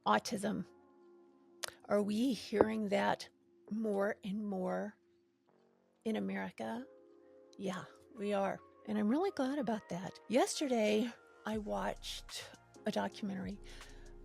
Autism. Are we hearing that more and more in America? Yeah, we are. And I'm really glad about that. Yesterday, I watched a documentary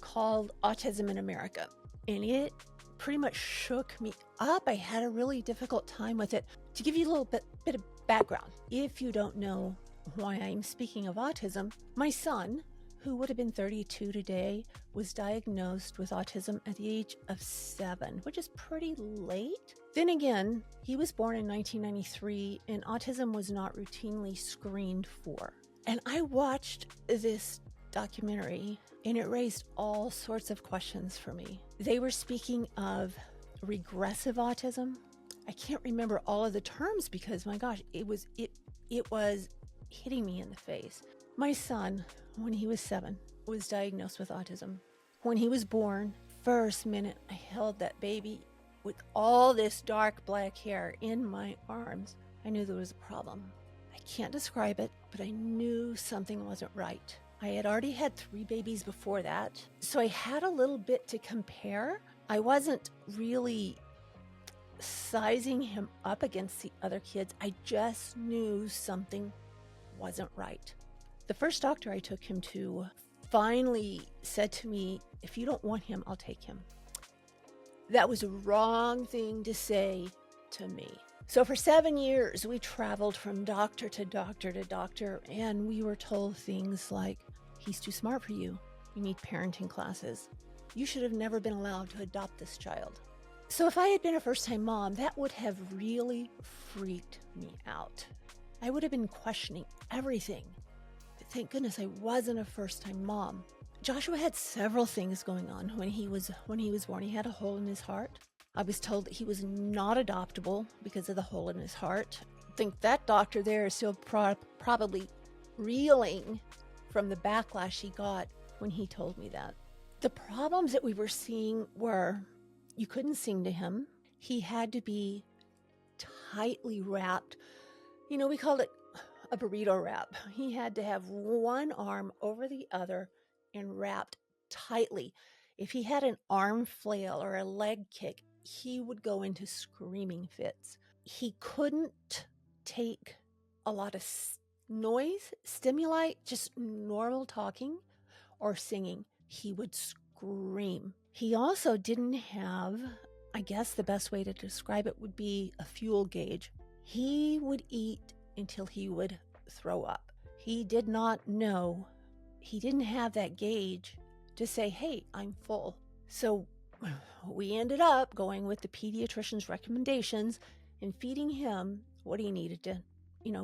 called Autism in America, and it pretty much shook me up. I had a really difficult time with it. To give you a little bit of background, if you don't know why I'm speaking of autism, my son, who would have been 32 today, was diagnosed with autism at the age of 7, which is pretty late. Then again, he was born in 1993 and autism was not routinely screened for. And I watched this documentary and it raised all sorts of questions for me. They were speaking of regressive autism. I can't remember all of the terms because my gosh, it was hitting me in the face. My son, when he was 7, was diagnosed with autism. When he was born, first minute I held that baby with all this dark black hair in my arms, I knew there was a problem. I can't describe it, but I knew something wasn't right. I had already had 3 babies before that, so I had a little bit to compare. I wasn't really sizing him up against the other kids. I just knew something wasn't right. The first doctor I took him to finally said to me, if you don't want him, I'll take him. That was a wrong thing to say to me. So for 7 years, we traveled from doctor to doctor to doctor, and we were told things like, he's too smart for you. You need parenting classes. You should have never been allowed to adopt this child. So if I had been a first-time mom, that would have really freaked me out. I would have been questioning everything. Thank goodness I wasn't a first-time mom. Joshua had several things going on when he was born. He had a hole in his heart. I was told that he was not adoptable because of the hole in his heart. I think that doctor there is still probably reeling from the backlash he got when he told me that. The problems that we were seeing were you couldn't sing to him. He had to be tightly wrapped. You know, we called it a burrito wrap. He had to have one arm over the other and wrapped tightly. If he had an arm flail or a leg kick, he would go into screaming fits. He couldn't take a lot of noise, stimuli, just normal talking or singing. He would scream. He also didn't have, I guess the best way to describe it would be a fuel gauge. He would eat until he would throw up. He did not know, he didn't have that gauge to say, hey, I'm full. So we ended up going with the pediatrician's recommendations and feeding him what he needed to,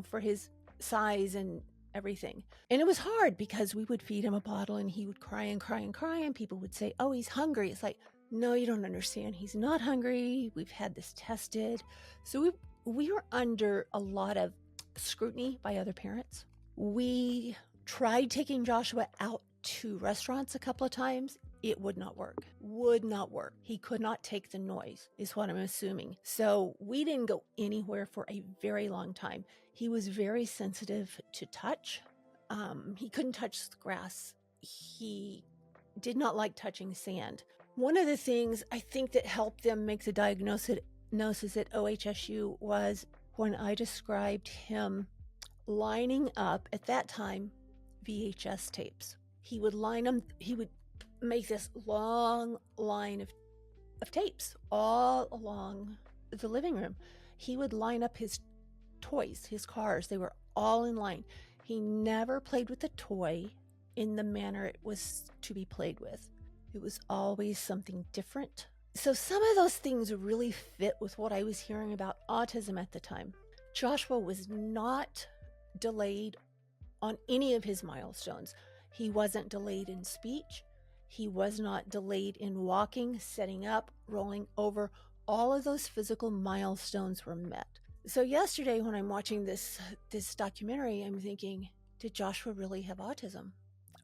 for his size and everything. And it was hard because we would feed him a bottle and he would cry and cry and cry and people would say, oh, he's hungry. It's like, no, you don't understand. He's not hungry. We've had this tested. So we were under a lot of scrutiny by other parents. We tried taking Joshua out to restaurants a couple of times. It would not work. He could not take the noise, is what I'm assuming. So we didn't go anywhere for a very long time. He was very sensitive to touch. He couldn't touch the grass. He did not like touching sand. One of the things I think that helped them make the diagnosis at OHSU was when I described him lining up, at that time, VHS tapes. He would line them, he would make this long line of tapes all along the living room. He would line up his toys, his cars. They were all in line. He never played with a toy in the manner it was to be played with. It was always something different. So some of those things really fit with what I was hearing about autism at the time. Joshua was not delayed on any of his milestones. He wasn't delayed in speech. He was not delayed in walking, setting up, rolling over. All of those physical milestones were met. So yesterday when I'm watching this documentary, I'm thinking, did Joshua really have autism?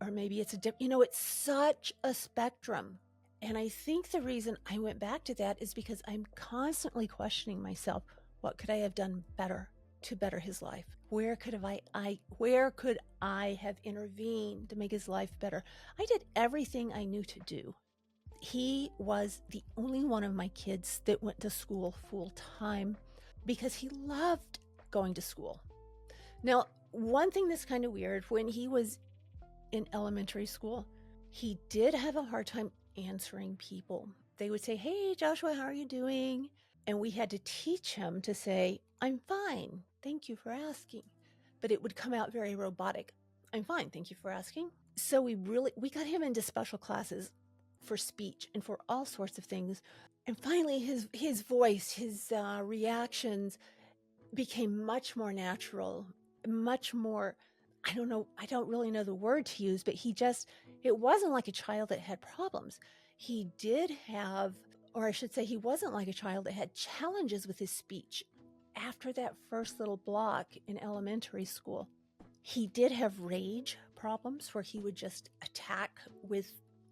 Or maybe it's it's such a spectrum. And I think the reason I went back to that is because I'm constantly questioning myself. What could I have done better to better his life? Where could I have intervened to make his life better? I did everything I knew to do. He was the only one of my kids that went to school full time because he loved going to school. Now, one thing that's kind of weird, when he was in elementary school, he did have a hard time answering people. They would say, "Hey, Joshua, how are you doing?" And we had to teach him to say, "I'm fine. Thank you for asking." But it would come out very robotic. "I'm fine. Thank you for asking." So we got him into special classes for speech and for all sorts of things. And finally, his voice, his reactions became much more natural, much more, I don't really know the word to use, but it wasn't like a child that had problems. He did have, or I should say, he wasn't like a child that had challenges with his speech. After that first little block in elementary school, he did have rage problems where he would just attack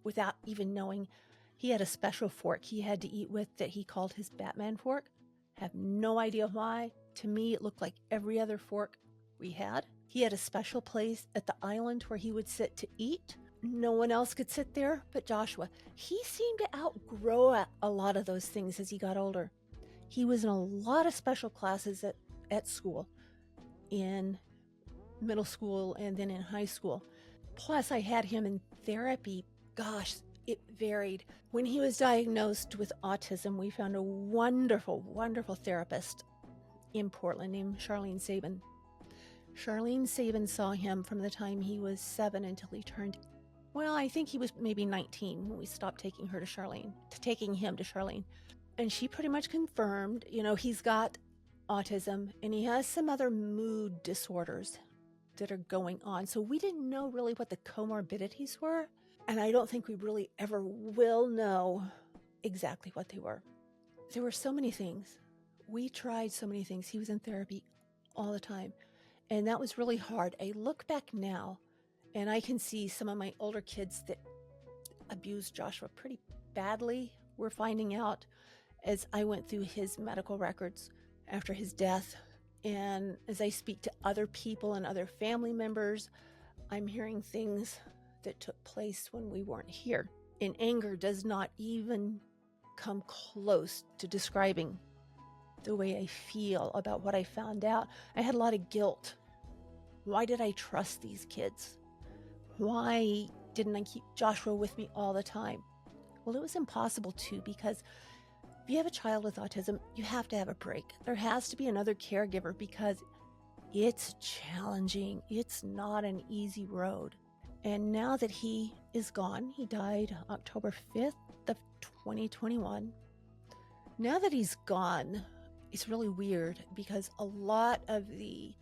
without even knowing. He had a special fork he had to eat with that he called his Batman fork. Have no idea why. To me, it looked like every other fork we had. He had a special place at the island where he would sit to eat. No one else could sit there but Joshua. He seemed to outgrow a lot of those things as he got older. He was in a lot of special classes at school, in middle school and then in high school. Plus, I had him in therapy. Gosh, it varied. When he was diagnosed with autism, we found a wonderful, wonderful therapist in Portland named Charlene Sabin. Charlene Sabin saw him from the time he was 7 until he turned, I think he was maybe 19 when we stopped taking him to Charlene. And she pretty much confirmed, he's got autism and he has some other mood disorders that are going on. So we didn't know really what the comorbidities were. And I don't think we really ever will know exactly what they were. There were so many things. We tried so many things. He was in therapy all the time. And that was really hard. I look back now and I can see some of my older kids that abused Joshua pretty badly. We're finding out as I went through his medical records after his death. And as I speak to other people and other family members, I'm hearing things that took place when we weren't here. And anger does not even come close to describing the way I feel about what I found out. I had a lot of guilt. Why did I trust these kids? Why didn't I keep Joshua with me all the time? Well, it was impossible to, because if you have a child with autism, you have to have a break. There has to be another caregiver because it's challenging. It's not an easy road. And now that he is gone, he died October 5th of 2021. Now that he's gone, it's really weird because a lot of the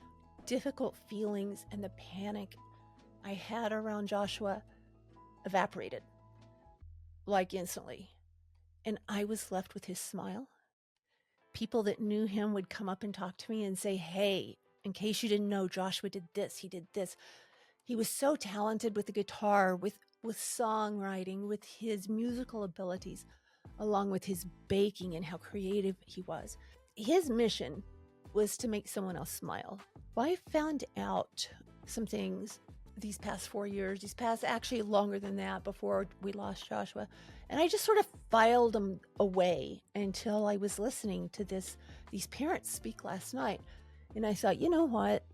difficult feelings and the panic I had around Joshua evaporated, like instantly. And I was left with his smile. People that knew him would come up and talk to me and say, "Hey, in case you didn't know, Joshua did this, he did this." He was so talented with the guitar, with songwriting, with his musical abilities, along with his baking and how creative he was. His mission was to make someone else smile. Well, I found out some things these past 4 years, actually longer than that, before we lost Joshua. And I just sort of filed them away until I was listening to these parents speak last night. And I thought, you know what?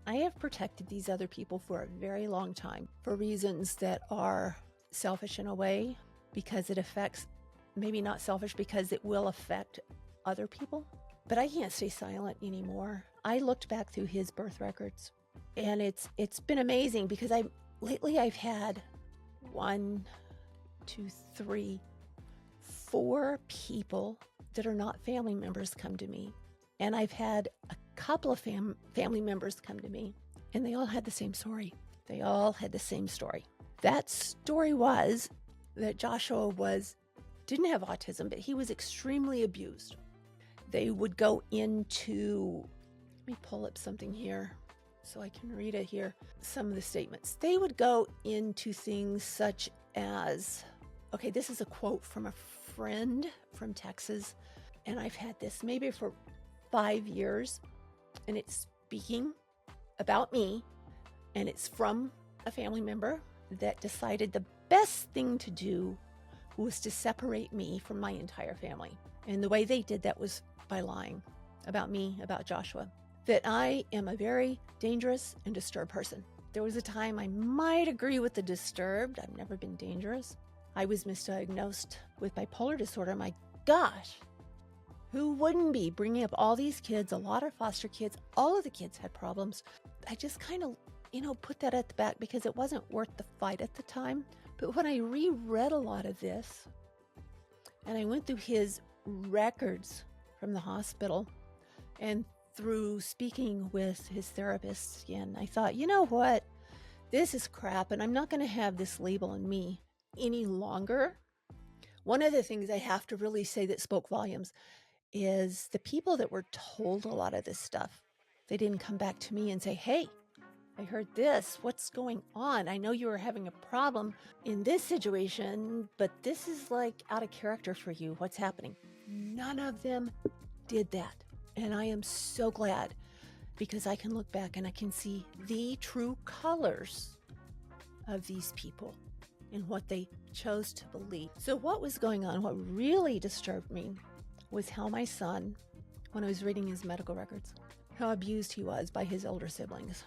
I have protected these other people for a very long time for reasons that are selfish in a way, because it affects, maybe not selfish because it will affect other people. But I can't stay silent anymore. I looked back through his birth records, and it's been amazing because lately I've had 1, 2, 3, 4 people that are not family members come to me. And I've had a couple of family members come to me, and they all had the same story. That story was that Joshua didn't have autism, but he was extremely abused. They would go into, let me pull up something here so I can read it here. Some of the statements. They would go into things such as, okay, this is a quote from a friend from Texas, and I've had this maybe for 5 years, and it's speaking about me, and it's from a family member that decided the best thing to do was to separate me from my entire family. And the way they did that was by lying about me, about Joshua, that I am a very dangerous and disturbed person. There was a time I might agree with the disturbed. I've never been dangerous. I was misdiagnosed with bipolar disorder. My gosh, who wouldn't be? Bringing up all these kids, a lot of foster kids, all of the kids had problems. I just kind of, put that at the back because it wasn't worth the fight at the time. But when I reread a lot of this and I went through his records from the hospital and through speaking with his therapist again, I thought, you know what? This is crap, and I'm not going to have this label on me any longer. One of the things I have to really say that spoke volumes is the people that were told a lot of this stuff. They didn't come back to me and say, hey, I heard this. What's going on? I know you were having a problem in this situation, but this is like out of character for you. What's happening? None of them did that. And I am so glad because I can look back and I can see the true colors of these people and what they chose to believe. So what was going on? What really disturbed me was how my son, when I was reading his medical records, how abused he was by his older siblings.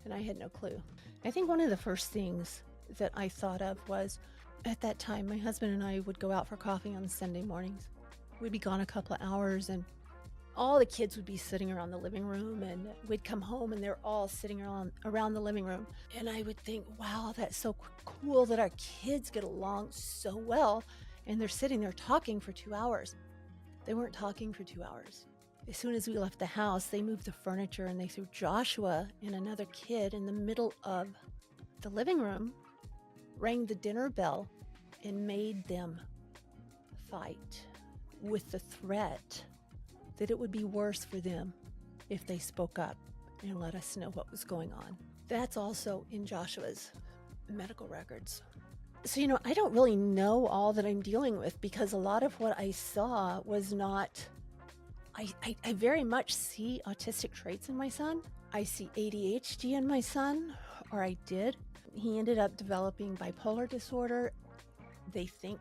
And I had no clue. I think one of the first things that I thought of was, at that time, my husband and I would go out for coffee on Sunday mornings. We'd be gone a couple of hours and all the kids would be sitting around the living room, and we'd come home and they're all sitting around the living room. And I would think, wow, that's so cool that our kids get along so well. And they're sitting there talking for 2 hours. They weren't talking for 2 hours. As soon as we left the house, they moved the furniture and they threw Joshua and another kid in the middle of the living room, rang the dinner bell, and made them fight with the threat that it would be worse for them if they spoke up and let us know what was going on. That's also in Joshua's medical records. So, I don't really know all that I'm dealing with because a lot of what I saw was not... I very much see autistic traits in my son. I see ADHD in my son, or I did. He ended up developing bipolar disorder. They think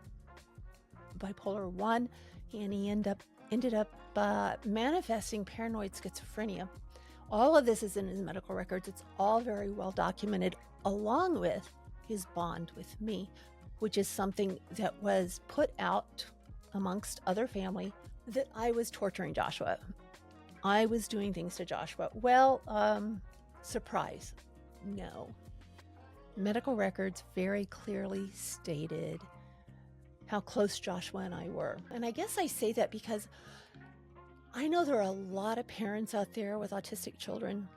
bipolar 1, and he ended up manifesting paranoid schizophrenia. All of this is in his medical records. It's all very well documented, along with his bond with me, which is something that was put out amongst other family, that I was torturing Joshua. I was doing things to Joshua. Well, surprise, no. Medical records very clearly stated how close Joshua and I were. And I guess I say that because I know there are a lot of parents out there with autistic children,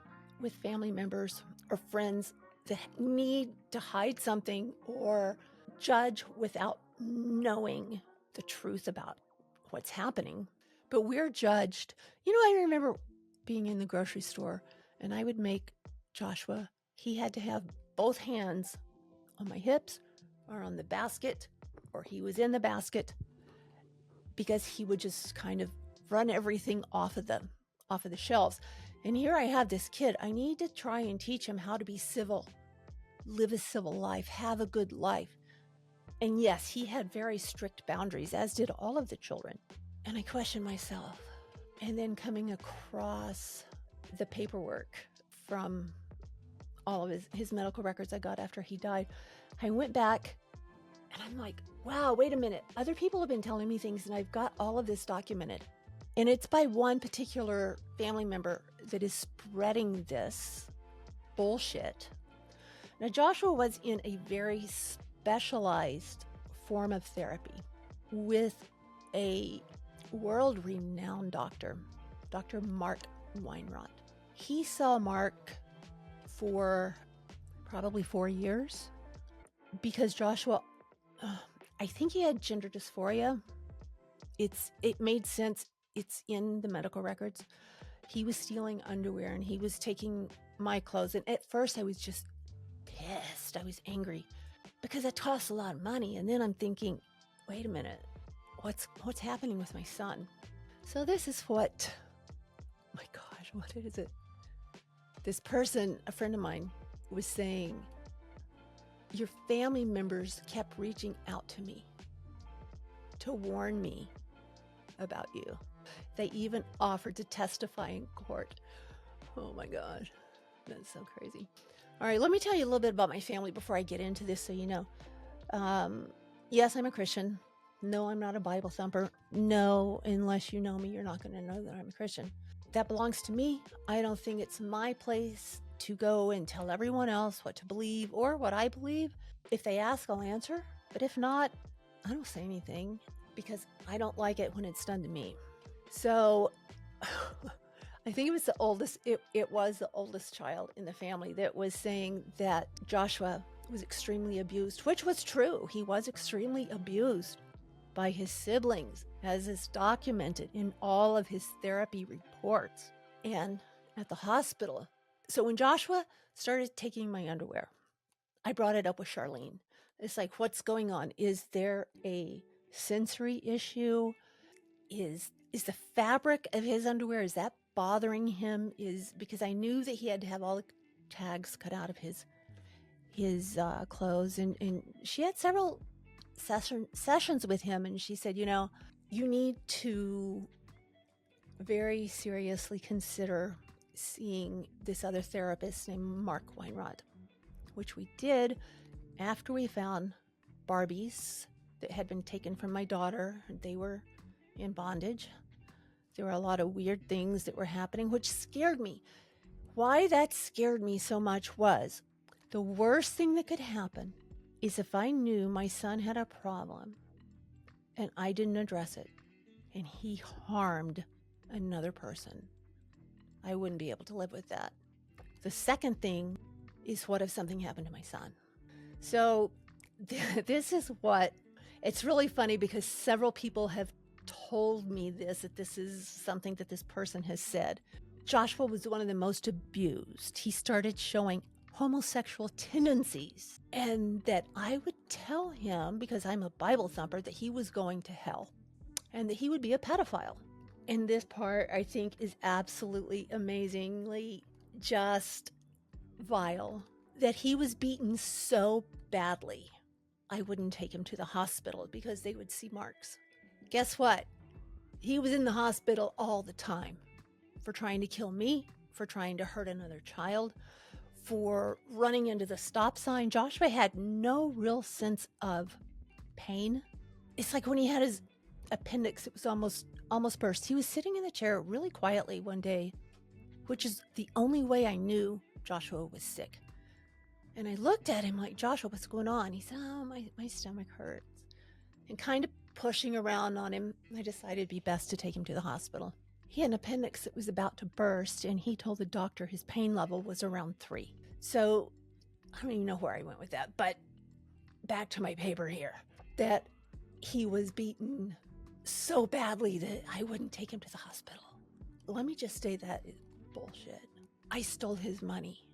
with family members or friends that need to hide something or judge without knowing the truth about what's happening. But we're judged. I remember being in the grocery store and I would make Joshua, he had to have both hands on my hips or on the basket, or he was in the basket, because he would just kind of run everything off of the shelves. And here I have this kid. I need to try and teach him how to be civil, live a civil life, have a good life. And yes, he had very strict boundaries, as did all of the children. And I questioned myself. And then coming across the paperwork from all of his medical records I got after he died, I went back and I'm like, wow, wait a minute. Other people have been telling me things and I've got all of this documented. And it's by one particular family member that is spreading this bullshit. Now, Joshua was in a very specialized form of therapy with a world-renowned doctor, Dr. Mark Weinrot. He saw Mark for probably 4 years because Joshua, I think he had gender dysphoria. It made sense. It's in the medical records. He was stealing underwear and he was taking my clothes. And at first I was just pissed. I was angry because it costs a lot of money. And then I'm thinking, wait a minute, what's happening with my son? So this is what, my gosh, what is it? This person, a friend of mine, was saying, your family members kept reaching out to me to warn me about you. They even offered to testify in court. Oh my gosh, that's so crazy. All right, let me tell you a little bit about my family before I get into this so you know. Yes, I'm a Christian. No, I'm not a Bible thumper. No, unless you know me, you're not going to know that I'm a Christian. That belongs to me. I don't think it's my place to go and tell everyone else what to believe or what I believe. If they ask, I'll answer. But if not, I don't say anything because I don't like it when it's done to me. So I think it was the oldest, it was the oldest child in the family that was saying that Joshua was extremely abused, which was true. He was extremely abused by his siblings, as is documented in all of his therapy reports and at the hospital. So when Joshua started taking my underwear, I brought it up with Charlene. It's like, what's going on? Is there a sensory issue? Is the fabric of his underwear, is that bothering him? Is because I knew that he had to have all the tags cut out of his clothes, and she had several sessions with him, and she said, you know, you need to very seriously consider seeing this other therapist named Mark Weinrod, which we did after we found Barbies that had been taken from my daughter. They were in bondage. There were a lot of weird things that were happening, which scared me. Why that scared me so much was the worst thing that could happen is if I knew my son had a problem and I didn't address it and he harmed another person. I wouldn't be able to live with that. The second thing is, what if something happened to my son? So this is what, it's really funny because several people have told me this, that this is something that this person has said. Joshua was one of the most abused. He started showing homosexual tendencies, and that I would tell him, because I'm a Bible thumper, that he was going to hell and that he would be a pedophile. And this part, I think, is absolutely amazingly just vile, that he was beaten so badly I wouldn't take him to the hospital because they would see marks. Guess what? He was in the hospital all the time for trying to kill me, for trying to hurt another child, for running into the stop sign. Joshua had no real sense of pain. It's like when he had his appendix, it was almost burst. He was sitting in the chair really quietly one day, which is the only way I knew Joshua was sick. And I looked at him like, Joshua, what's going on? He said, oh, my stomach hurts. And kind of pushing around on him, I decided it'd be best to take him to the hospital. He had an appendix that was about to burst, and he told the doctor his pain level was around 3. So I don't even know where I went with that, but back to my paper here, that he was beaten so badly that I wouldn't take him to the hospital. Let me just say that is bullshit. I stole his money.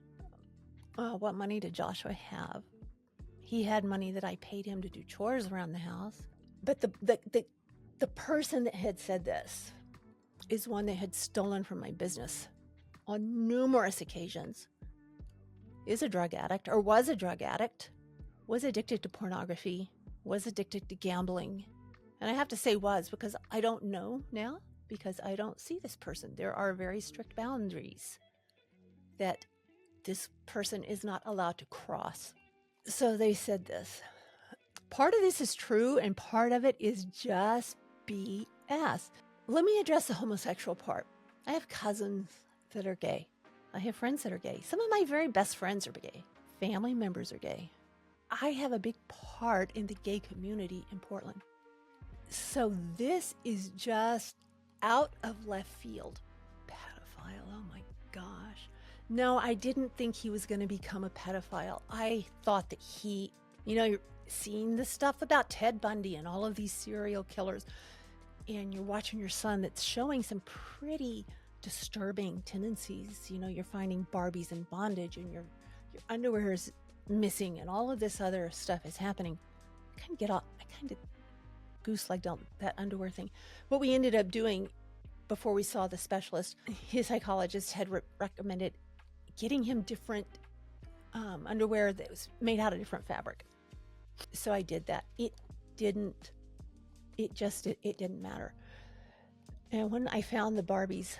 What money did Joshua have? He had money that I paid him to do chores around the house. But the person that had said this is one that had stolen from my business on numerous occasions, is a drug addict, or was a drug addict, was addicted to pornography, was addicted to gambling. And I have to say was, because I don't know now, because I don't see this person. There are very strict boundaries that this person is not allowed to cross. So they said this. Part of this is true, and part of it is just BS. Let me address the homosexual part. I have cousins that are gay. I have friends that are gay. Some of my very best friends are gay. Family members are gay. I have a big part in the gay community in Portland. So this is just out of left field. Pedophile, oh my gosh. No, I didn't think he was going to become a pedophile. I thought that he, you're seeing the stuff about Ted Bundy and all of these serial killers, and you're watching your son that's showing some pretty disturbing tendencies. You're finding Barbies in bondage, and your underwear is missing, and all of this other stuff is happening. I kind of goose-legged out that underwear thing. What we ended up doing before we saw the specialist, his psychologist had recommended getting him different underwear that was made out of different fabric. So I did that. It didn't it didn't matter. And when I found the Barbies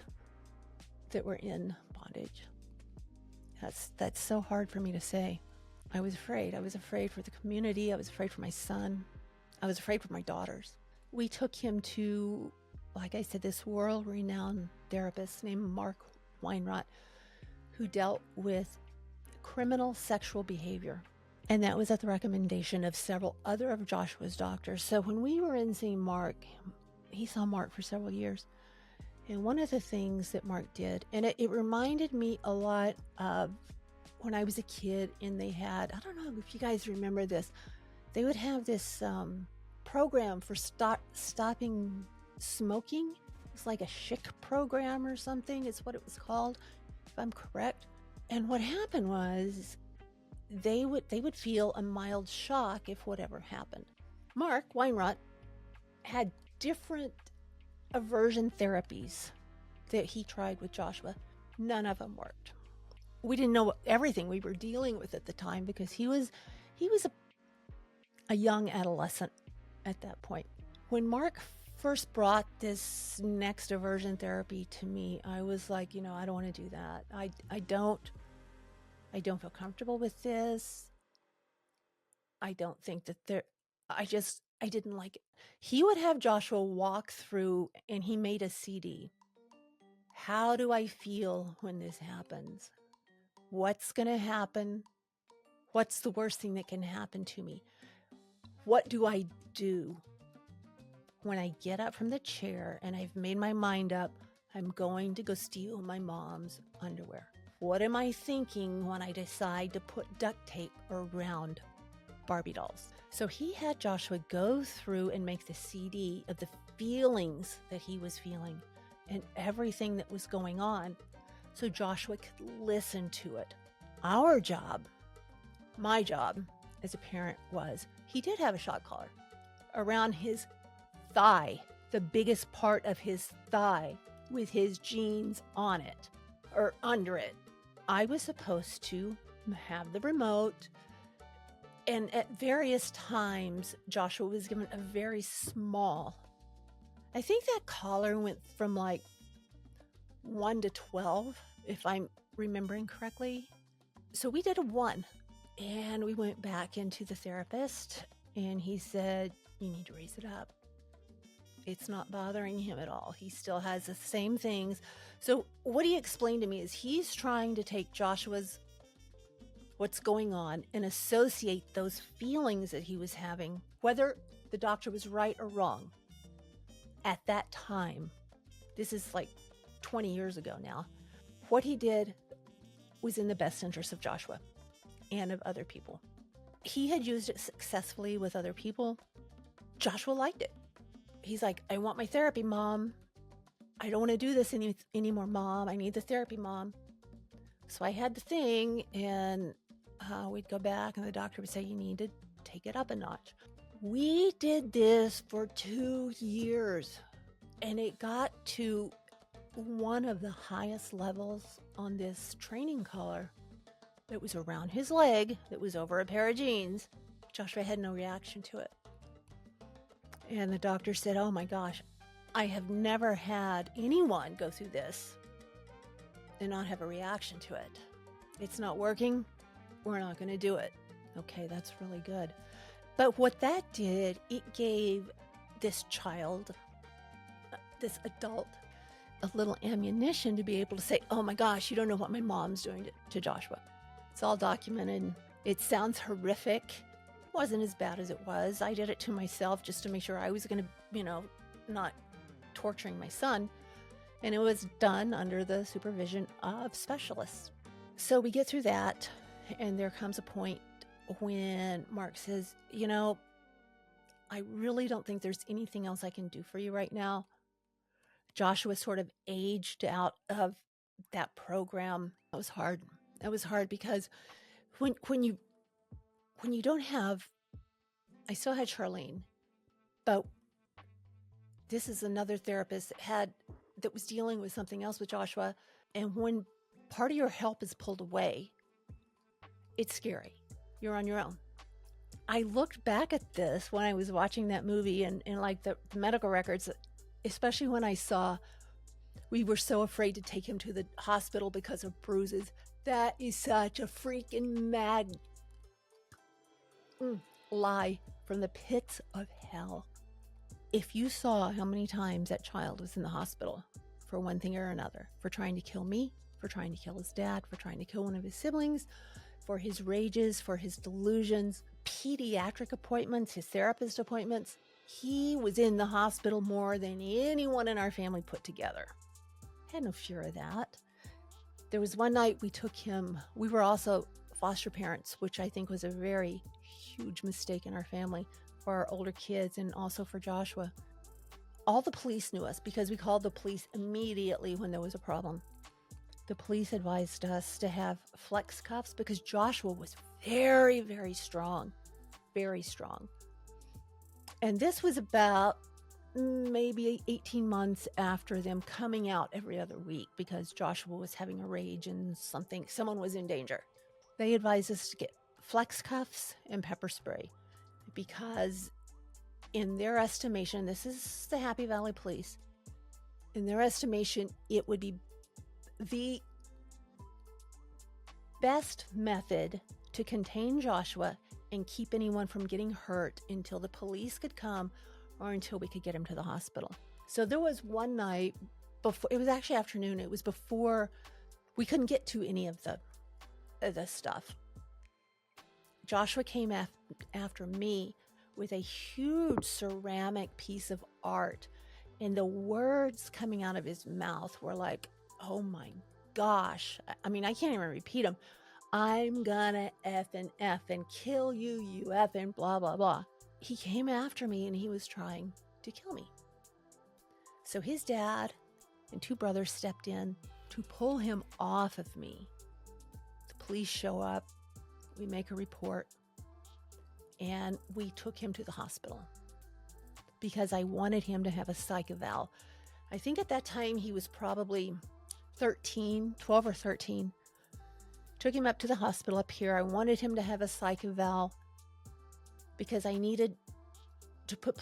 that were in bondage, that's so hard for me to say. I was afraid. I was afraid for the community. I was afraid for my son. I was afraid for my daughters. We took him to, like I said, this world-renowned therapist named Mark Weinrott, who dealt with criminal sexual behavior. And that was at the recommendation of several other of Joshua's doctors. So when we were in seeing Mark, he saw Mark for several years. And one of the things that Mark did, and it reminded me a lot of when I was a kid, and they had, I don't know if you guys remember this, they would have this program for stopping smoking. It was like a SHIC program or something, is what it was called, if I'm correct. And what happened was they would feel a mild shock if whatever happened. Mark Weinrott had different aversion therapies that he tried with Joshua. None of them worked. We didn't know everything we were dealing with at the time because he was a young adolescent at that point. When Mark first brought this next aversion therapy to me, I was like, I don't want to do that. I don't feel comfortable with this. I don't think that I didn't like it. He would have Joshua walk through, and he made a CD. How do I feel when this happens? What's going to happen? What's the worst thing that can happen to me? What do I do when I get up from the chair and I've made my mind up, I'm going to go steal my mom's underwear? What am I thinking when I decide to put duct tape around Barbie dolls? So he had Joshua go through and make the CD of the feelings that he was feeling and everything that was going on so Joshua could listen to it. Our job, my job as a parent, was he did have a shock collar around his thigh, the biggest part of his thigh, with his jeans on it or under it. I was supposed to have the remote, and at various times, Joshua was given a very small, I think that collar went from like 1 to 12, if I'm remembering correctly. So we did a 1, and we went back into the therapist, and he said, you need to raise it up. It's not bothering him at all. He still has the same things. So what he explained to me is he's trying to take Joshua's what's going on and associate those feelings that he was having, whether the doctor was right or wrong at that time. This is like 20 years ago now. What he did was in the best interest of Joshua and of other people. He had used it successfully with other people. Joshua liked it. He's like, I want my therapy, Mom. I don't want to do this anymore, Mom. I need the therapy, Mom. So I had the thing, and we'd go back, and the doctor would say, you need to take it up a notch. We did this for 2 years, and it got to one of the highest levels on this training collar that was around his leg, that was over a pair of jeans. Joshua had no reaction to it. And the doctor said, oh my gosh, I have never had anyone go through this and not have a reaction to it. It's not working. We're not going to do it. Okay, that's really good. But what that did, it gave this child, this adult, a little ammunition to be able to say, oh my gosh, you don't know what my mom's doing to Joshua. It's all documented. It sounds horrific. It wasn't as bad as it was. I did it to myself just to make sure I was going to, not torturing my son. And it was done under the supervision of specialists. So we get through that, and there comes a point when Mark says, I really don't think there's anything else I can do for you right now. Joshua sort of aged out of that program. It was hard. It was hard because when you don't have, I still had Charlene, but this is another therapist that was dealing with something else with Joshua. And when part of your help is pulled away, it's scary. You're on your own. I looked back at this when I was watching that movie and like the medical records, especially when I saw we were so afraid to take him to the hospital because of bruises. That is such a freaking mad lie from the pits of hell. If you saw how many times that child was in the hospital for one thing or another, for trying to kill me, for trying to kill his dad, for trying to kill one of his siblings, for his rages, for his delusions, pediatric appointments, his therapist appointments, he was in the hospital more than anyone in our family put together. I had no fear of that. There was one night we took him, we were also foster parents, which I think was a very huge mistake in our family for our older kids and also for Joshua. All the police knew us because we called the police immediately when there was a problem. The police advised us to have flex cuffs because Joshua was very, very strong, very strong. And this was about maybe 18 months after them coming out every other week because Joshua was having a rage and someone was in danger. They advised us to get flex cuffs and pepper spray because in their estimation, this is the Happy Valley Police, in their estimation, it would be the best method to contain Joshua and keep anyone from getting hurt until the police could come or until we could get him to the hospital. So there was one night before, it was actually afternoon, it was before we couldn't get to any of the stuff. Joshua came after me with a huge ceramic piece of art, and the words coming out of his mouth were like, oh my gosh. I mean, I can't even repeat them. I'm gonna F and kill you, you effing blah, blah, blah. He came after me and he was trying to kill me. So his dad and two brothers stepped in to pull him off of me. The police show up, we make a report, and we took him to the hospital because I wanted him to have a psych eval. I think at that time he was probably 12 or 13. Took him up to the hospital up here. I wanted him to have a psych eval because I needed to put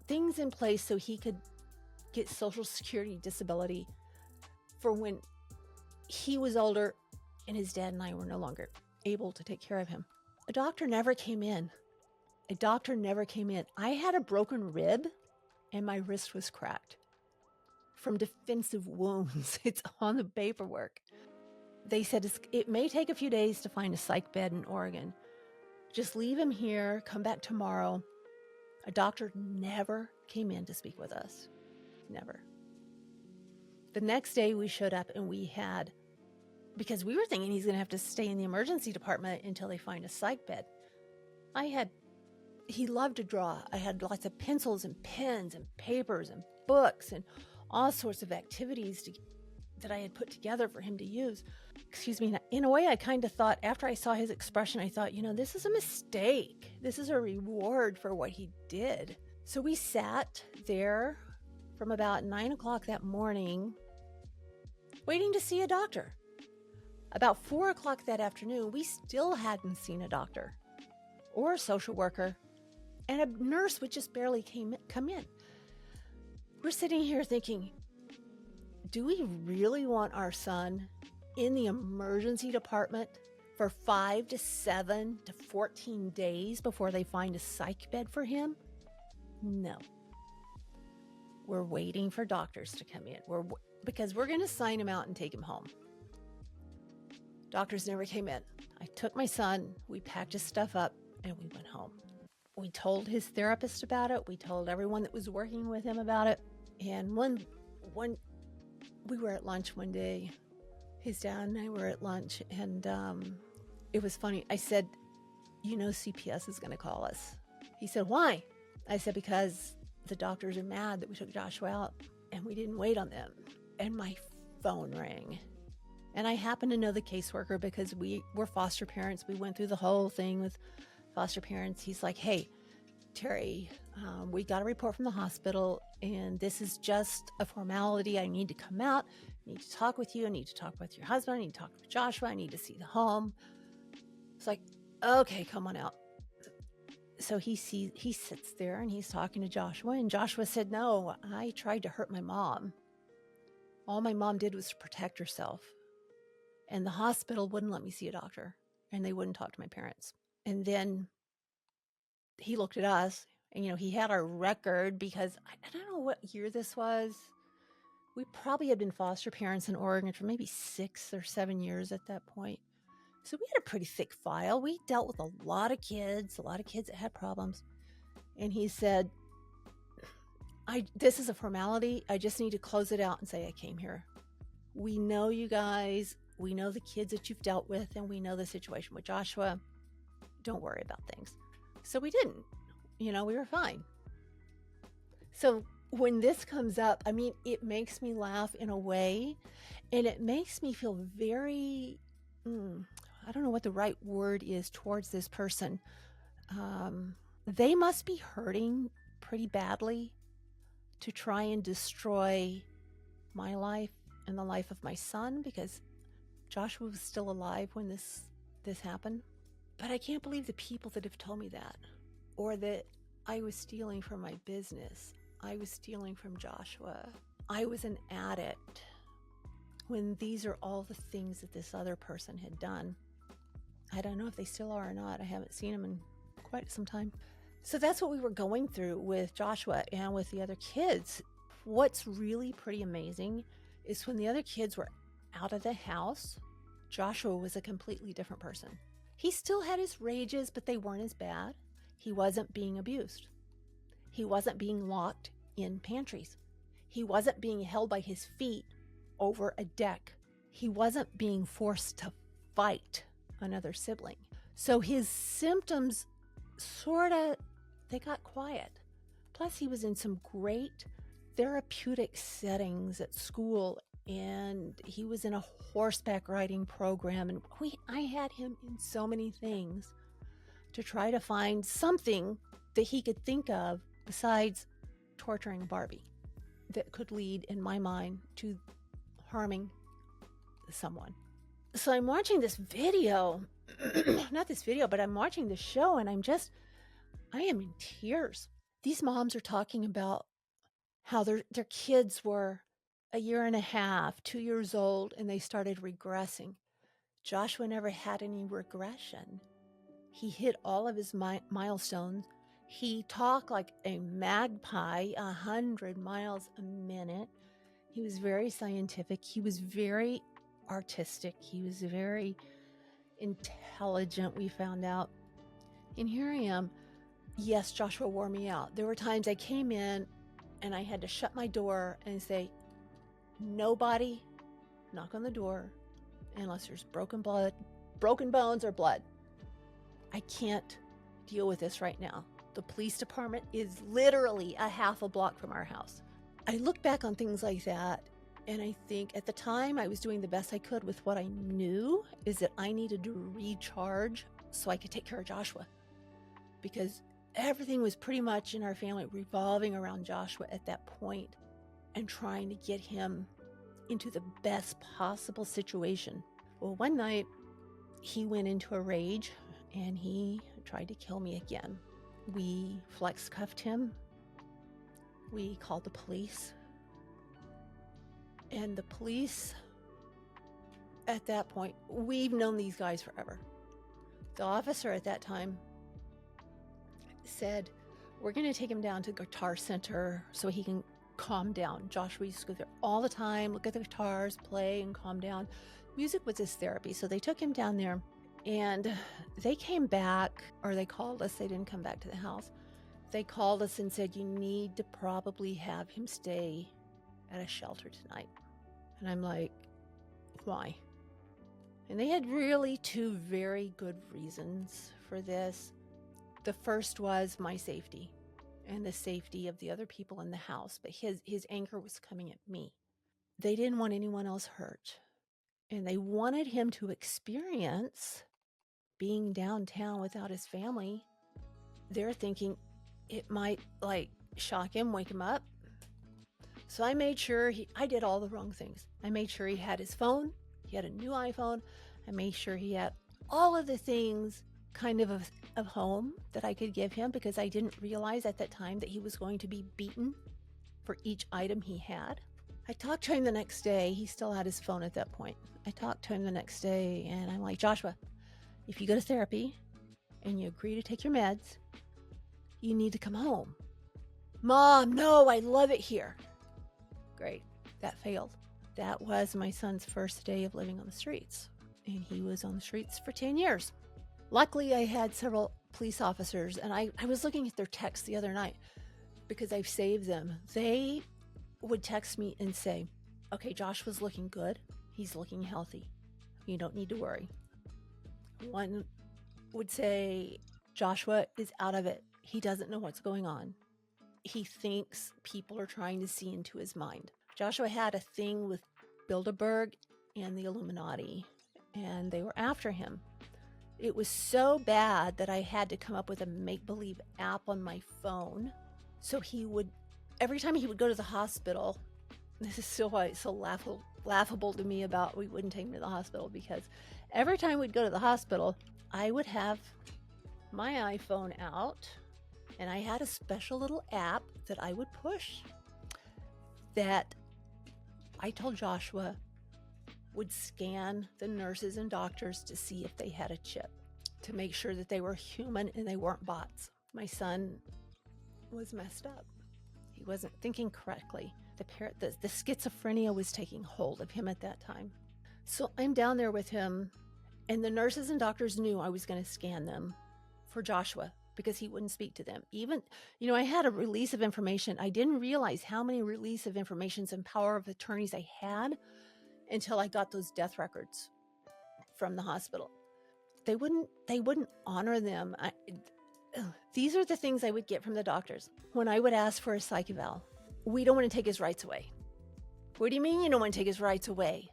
things in place so he could get Social Security disability for when he was older and his dad and I were no longer able to take care of him. A doctor never came in. I had a broken rib and my wrist was cracked from defensive wounds. It's on the paperwork. They said it may take a few days to find a psych bed in Oregon. Just leave him here, come back tomorrow. A doctor never came in to speak with us. Never. The next day we showed up and because we were thinking he's going to have to stay in the emergency department until they find a psych bed. He loved to draw. I had lots of pencils and pens and papers and books and all sorts of activities that I had put together for him to use. Excuse me. In a way, I kind of thought, after I saw his expression, I thought, this is a mistake. This is a reward for what he did. So we sat there from about 9 o'clock that morning, waiting to see a doctor. About 4 o'clock that afternoon, we still hadn't seen a doctor or a social worker, and a nurse would just barely come in. We're sitting here thinking, do we really want our son in the emergency department for 5 to 7 to 14 days before they find a psych bed for him? No. We're waiting for doctors to come in because we're going to sign him out and take him home. Doctors never came in. I took my son, we packed his stuff up, and we went home. We told his therapist about it. We told everyone that was working with him about it. And when we were at lunch one day, his dad and I were at lunch, and it was funny. I said, CPS is going to call us. He said, why? I said, because the doctors are mad that we took Joshua out and we didn't wait on them. And my phone rang. And I happen to know the caseworker because we were foster parents. We went through the whole thing with foster parents. He's like, hey, Teri, we got a report from the hospital and this is just a formality. I need to come out. I need to talk with you. I need to talk with your husband. I need to talk with Joshua. I need to see the home. It's like, okay, come on out. So he sits there and he's talking to Joshua, and Joshua said, "No, I tried to hurt my mom. All my mom did was to protect herself. And the hospital wouldn't let me see a doctor, and they wouldn't talk to my parents." And then he looked at us, and he had our record, because I don't know what year this was. We probably had been foster parents in Oregon for maybe 6 or 7 years at that point. So we had a pretty thick file. We dealt with a lot of kids that had problems. And he said, "This is a formality. I just need to close it out and say I came here. We know you guys. We know the kids that you've dealt with, and we know the situation with Joshua. Don't worry about things." So we didn't. We were fine. So when this comes up, it makes me laugh in a way, and it makes me feel very, I don't know what the right word is towards this person. They must be hurting pretty badly to try and destroy my life and the life of my son, because Joshua was still alive when this happened. But I can't believe the people that have told me that, or that I was stealing from my business. I was stealing from Joshua. I was an addict, when these are all the things that this other person had done. I don't know if they still are or not. I haven't seen them in quite some time. So that's what we were going through with Joshua and with the other kids. What's really pretty amazing is when the other kids were out of the house, Joshua was a completely different person. He still had his rages, but they weren't as bad. He wasn't being abused. He wasn't being locked in pantries. He wasn't being held by his feet over a deck. He wasn't being forced to fight another sibling. So his symptoms they got quiet. Plus, he was in some great therapeutic settings at school, and he was in a horseback riding program, and I had him in so many things to try to find something that he could think of besides torturing Barbie that could lead, in my mind, to harming someone. So I'm watching this video, not this video, but I'm watching the show, and I am in tears. These moms are talking about how their kids were a year and a half, 2 years old, and they started regressing. Joshua never had any regression. He hit all of his milestones. He talked like a magpie, 100 miles a minute. He was very scientific. He was very artistic. He was very intelligent, we found out. And here I am. Yes, Joshua wore me out. There were times I came in and I had to shut my door and say, "Nobody knock on the door unless there's broken bones or blood. I can't deal with this right now. The police department is literally a half a block from our house." I look back on things like that, and I think at the time I was doing the best I could with what I knew, is that I needed to recharge so I could take care of Joshua, because everything was pretty much in our family revolving around Joshua at that point, and trying to get him into the best possible situation. Well, one night he went into a rage and he tried to kill me again. We flex cuffed him. We called the police. And the police, at that point, we've known these guys forever. The officer at that time said, "We're going to take him down to the Guitar Center so he can calm down." Joshua used to go there all the time, look at the guitars, play, and calm down. Music was his therapy. So they took him down there, and they came back, or they called us. They didn't come back to the house. They called us and said, "You need to probably have him stay at a shelter tonight." And I'm like, "Why?" And they had really 2 very good reasons for this. The first was my safety and the safety of the other people in the house, but his anger was coming at me. They didn't want anyone else hurt, and they wanted him to experience being downtown without his family. They're thinking it might shock him, wake him up. So I made sure I did all the wrong things. I made sure he had his phone. He had a new iPhone. I made sure he had all of the things kind of a home that I could give him, because I didn't realize at that time that he was going to be beaten for each item he had. I talked to him the next day. He still had his phone at that point. I talked to him the next day and I'm like, Joshua, if you go to therapy and you agree to take your meds, you need to come home. Mom, no, I love it here. Great. That failed. That was my son's first day of living on the streets, and he was on the streets for 10 years. Luckily, I had several police officers, and I was looking at their texts the other night because I've saved them. They would text me and say, okay, Josh was looking good. He's looking healthy. You don't need to worry. One would say, Joshua is out of it. He doesn't know what's going on. He thinks people are trying to see into his mind. Joshua had a thing with Bilderberg and the Illuminati, and they were after him. It was so bad that I had to come up with a make-believe app on my phone. So he would, every time he would go to the hospital, this is still why it's so laughable to me about we wouldn't take him to the hospital, because every time we'd go to the hospital, I would have my iPhone out, and I had a special little app that I would push that I told Joshua would scan the nurses and doctors to see if they had a chip, to make sure that they were human and they weren't bots. My son was messed up. He wasn't thinking correctly. The schizophrenia was taking hold of him at that time. So I'm down there with him, and the nurses and doctors knew I was going to scan them for Joshua because he wouldn't speak to them. Even, I had a release of information. I didn't realize how many release of informations and power of attorneys I had until I got those death records from the hospital. They wouldn't honor them. These are the things I would get from the doctors. When I would ask for a psych eval, we don't want to take his rights away. What do you mean you don't want to take his rights away?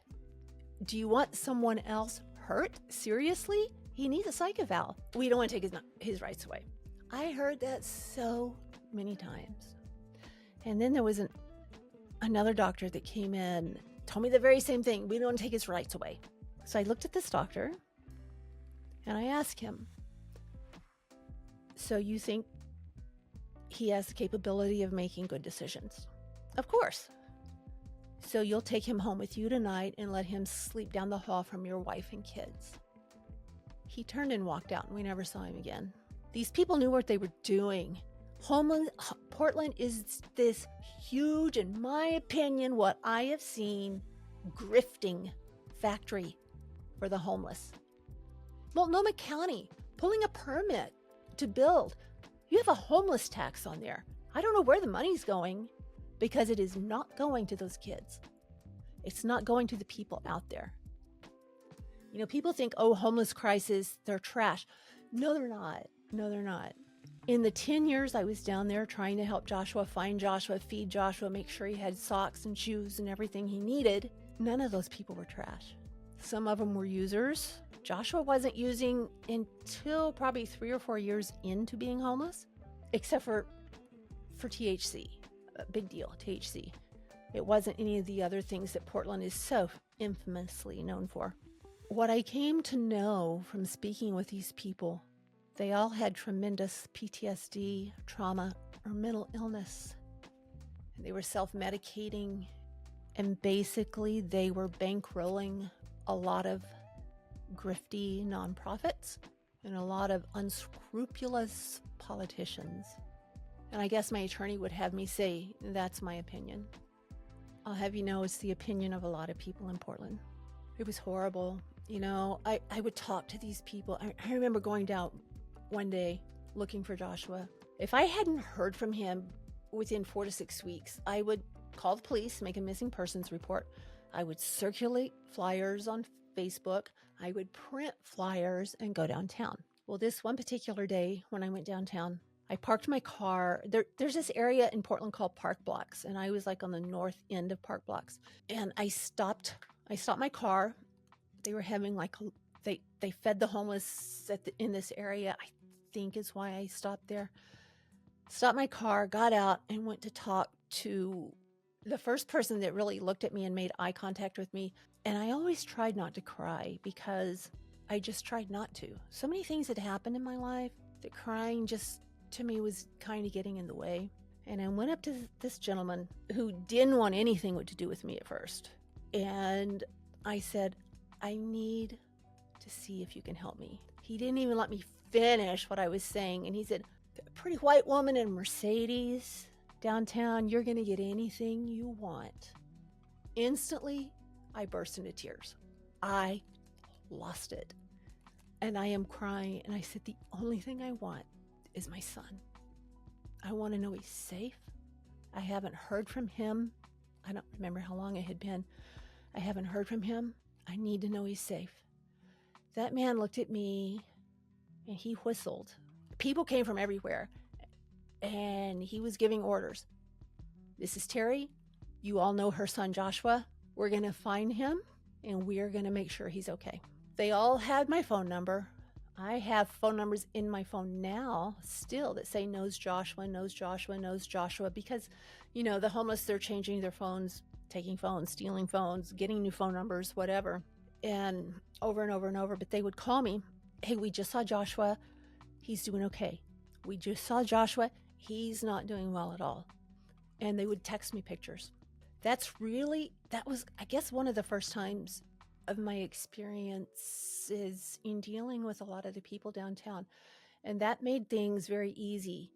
Do you want someone else hurt? Seriously? He needs a psych eval. We don't want to take his rights away. I heard that so many times. And then there was another doctor that came in, told me the very same thing. We don't want to take his rights away. So I looked at this doctor and I asked him, so you think he has the capability of making good decisions? Of course. So you'll take him home with you tonight and let him sleep down the hall from your wife and kids. He turned and walked out, and we never saw him again. These people knew what they were doing. Portland is this huge, in my opinion, what I have seen, grifting factory for the homeless. Multnomah County pulling a permit to build. You have a homeless tax on there. I don't know where the money's going, because it is not going to those kids. It's not going to the people out there. People think, oh, homeless crisis, they're trash. No, they're not. No, they're not. In the 10 years I was down there trying to help Joshua, find Joshua, feed Joshua, make sure he had socks and shoes and everything he needed, none of those people were trash. Some of them were users. Joshua wasn't using until probably 3 or 4 years into being homeless, except for THC. A big deal, THC. It wasn't any of the other things that Portland is so infamously known for. What I came to know from speaking with these people, they all had tremendous PTSD, trauma, or mental illness. They were self-medicating, and basically they were bankrolling a lot of grifty nonprofits and a lot of unscrupulous politicians. And I guess my attorney would have me say, that's my opinion. I'll have you know, it's the opinion of a lot of people in Portland. It was horrible. I would talk to these people. I remember going down one day looking for Joshua. If I hadn't heard from him within 4 to 6 weeks, I would call the police, make a missing persons report. I would circulate flyers on Facebook. I would print flyers and go downtown. Well, this one particular day when I went downtown, I parked my car. There's this area in Portland called Park Blocks, and I was like on the north end of Park Blocks. And I stopped my car. They were having they fed the homeless in this area, I think is why I stopped there. Stopped my car, got out, and went to talk to the first person that really looked at me and made eye contact with me. And I always tried not to cry because I just tried not to. So many things had happened in my life that crying just to me was kind of getting in the way. And I went up to this gentleman who didn't want anything to do with me at first. And I said, I need to see if you can help me. He didn't even let me finish what I was saying. And he said, a pretty white woman in a Mercedes downtown, you're going to get anything you want. Instantly, I burst into tears. I lost it. And I am crying. And I said, the only thing I want is my son. I want to know he's safe. I haven't heard from him. I don't remember how long it had been. I haven't heard from him. I need to know he's safe. That man looked at me and he whistled. People came from everywhere and he was giving orders. This is Teri. You all know her son, Joshua. We're going to find him and we are going to make sure he's okay. They all had my phone number. I have phone numbers in my phone now still that say knows Joshua, knows Joshua, knows Joshua, because, you know, the homeless, they're changing their phones, taking phones, stealing phones, getting new phone numbers, whatever, and over and over and over. But they would call me, hey, we just saw Joshua. He's doing okay. We just saw Joshua. He's not doing well at all. And they would text me pictures. That was, I guess, one of the first times of my experiences in dealing with a lot of the people downtown. And that made things very easy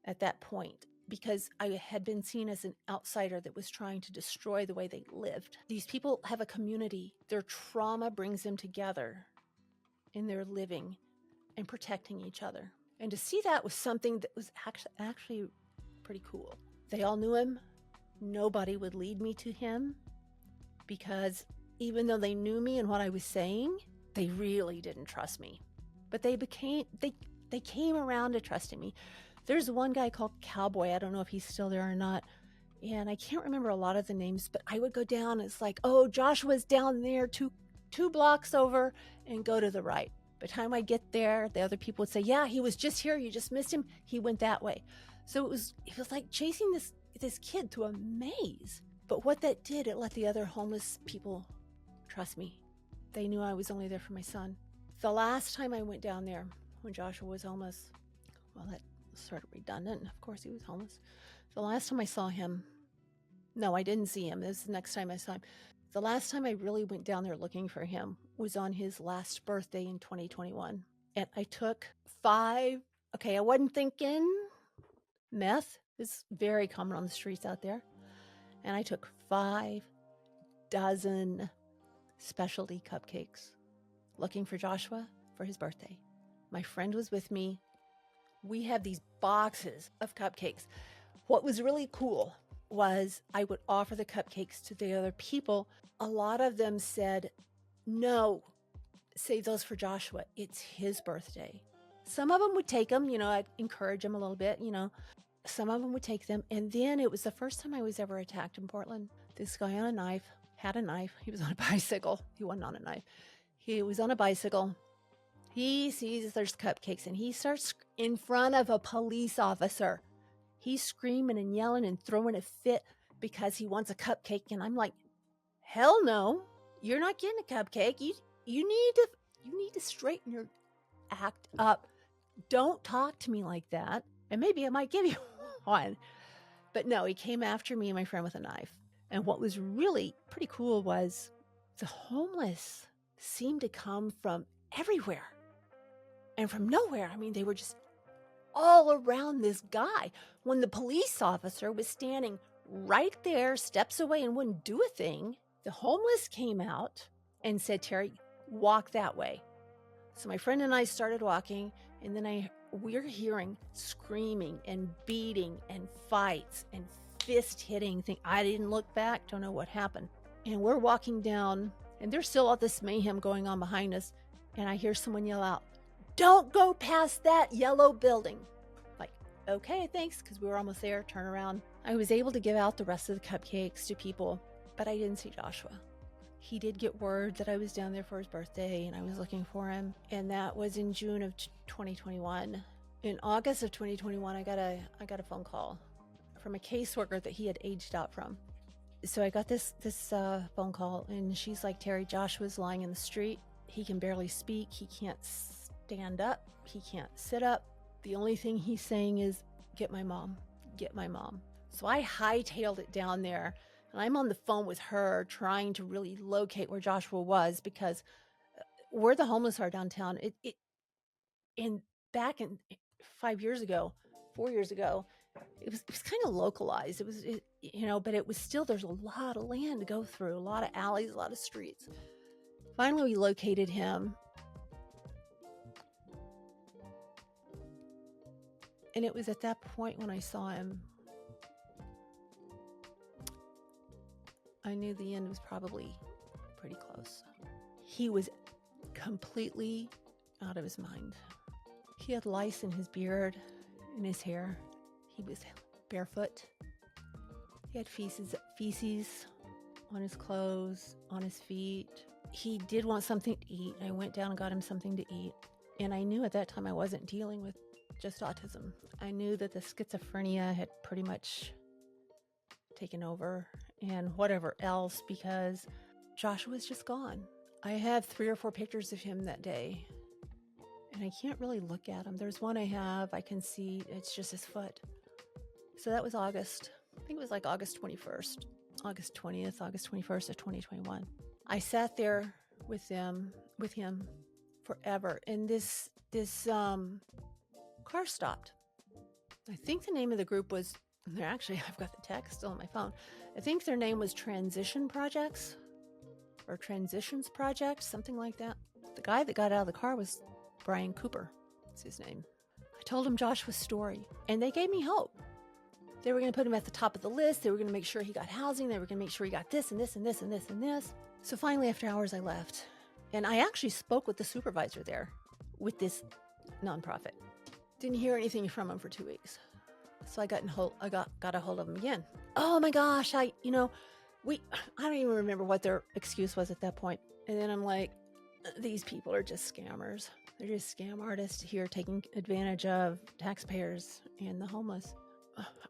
at that point because I had been seen as an outsider that was trying to destroy the way they lived. These people have a community. Their trauma brings them together in their living and protecting each other. And to see that was something that was actually pretty cool. They all knew him. Nobody would lead me to him because even though they knew me and what I was saying, they really didn't trust me. But they came around to trusting me. There's one guy called Cowboy. I don't know if he's still there or not. And I can't remember a lot of the names, but I would go down. And it's like, oh, Joshua's down there two blocks over and go to the right. By the time I get there, the other people would say, yeah, he was just here. You just missed him. He went that way. So it was like chasing this kid through a maze. But what that did, it let the other homeless people trust me. They knew I was only there for my son. The last time I went down there when Joshua was homeless, well, that's sort of redundant. Of course he was homeless. The last time I saw him, no, I didn't see him. This is the next time I saw him. The last time I really went down there looking for him was on his last birthday in 2021. And I took 5, I wasn't thinking meth is very common on the streets out there. And I took 5 dozen specialty cupcakes looking for Joshua for his birthday. My friend was with me. We had these boxes of cupcakes. What was really cool was I would offer the cupcakes to the other people. A lot of them said, no, save those for Joshua. It's his birthday. Some of them would take them, I'd encourage them a little bit, Some of them would take them. And then it was the first time I was ever attacked in Portland. This guy had a knife. He was on a bicycle. He wasn't on a knife. He was on a bicycle. He sees there's cupcakes and he starts in front of a police officer. He's screaming and yelling and throwing a fit because he wants a cupcake. And I'm like, hell no, you're not getting a cupcake. You need to straighten your act up. Don't talk to me like that. And maybe I might give you one. But no, he came after me and my friend with a knife. And what was really pretty cool was the homeless seemed to come from everywhere and from nowhere. I mean, they were just all around this guy when the police officer was standing right there, steps away, and wouldn't do a thing. The homeless came out and said, Teri, walk that way. So my friend and I started walking, and then we're hearing screaming and beating and fights and fist hitting thing. I didn't look back, don't know what happened. And we're walking down, and there's still all this mayhem going on behind us. And I hear someone yell out, don't go past that yellow building. Like, okay, thanks, because we were almost there, turn around. I was able to give out the rest of the cupcakes to people, but I didn't see Joshua. He did get word that I was down there for his birthday and I was looking for him. And that was in June of 2021. In August of 2021, I got a phone call from a caseworker that he had aged out from. So I got this phone call and she's like, Teri, Joshua's lying in the street. He can barely speak. He can't stand up. He can't sit up. The only thing he's saying is, get my mom, get my mom. So I hightailed it down there, and I'm on the phone with her trying to really locate where Joshua was, because where the homeless are downtown, back in 5 years ago, 4 years ago, it was kind of localized. But it was still, there's a lot of land to go through, a lot of alleys, a lot of streets. Finally, we located him. And it was at that point when I saw him, I knew the end was probably pretty close. He was completely out of his mind. He had lice in his beard, in his hair. He was barefoot. He had feces on his clothes, on his feet. He did want something to eat. I went down and got him something to eat. And I knew at that time I wasn't dealing with just autism. I knew that the schizophrenia had pretty much taken over and whatever else, because Joshua was just gone. I have 3 or 4 pictures of him that day, and I can't really look at him. There's one I have, I can see it's just his foot. So that was August. I think it was like August 21st, August 20th, August 21st of 2021. I sat there with him forever, and this car stopped. I think the name of the group was, actually, I've got the text still on my phone. I think their name was Transition Projects or Transitions Project, something like that. The guy that got out of the car was Brian Cooper. That's his name. I told him Joshua's story, and they gave me hope. They were going to put him at the top of the list. They were going to make sure he got housing. They were going to make sure he got this and this and this and this and this. So finally, after hours, I left. And I actually spoke with the supervisor there with this nonprofit. Didn't hear anything from him for 2 weeks. So I got a hold of him again. Oh my gosh, I don't even remember what their excuse was at that point. And then I'm like, these people are just scammers. They're just scam artists here taking advantage of taxpayers and the homeless.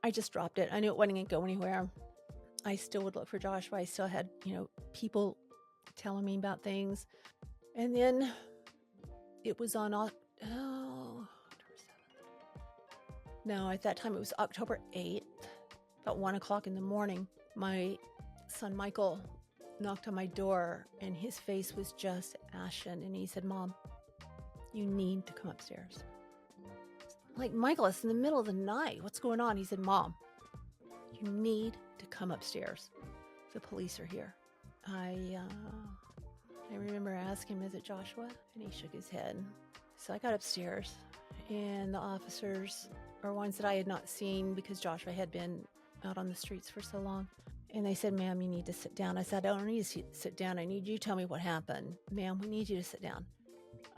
I just dropped it. I knew it wasn't going to go anywhere. I still would look for Joshua. I still had, people telling me about things. And then it was on, no, at that time it was October 8th, about 1 o'clock in the morning. My son Michael knocked on my door, and his face was just ashen. And he said, "Mom, you need to come upstairs." I'm like, "Michael, it's in the middle of the night. What's going on?" He said, "Mom, you need to come upstairs. The police are here." I remember asking him, "Is it Joshua?" And he shook his head. So I got upstairs, and the officers are ones that I had not seen because Joshua had been out on the streets for so long. And they said, "Ma'am, you need to sit down." I said, "I don't need to sit down. I need you to tell me what happened." "Ma'am, we need you to sit down."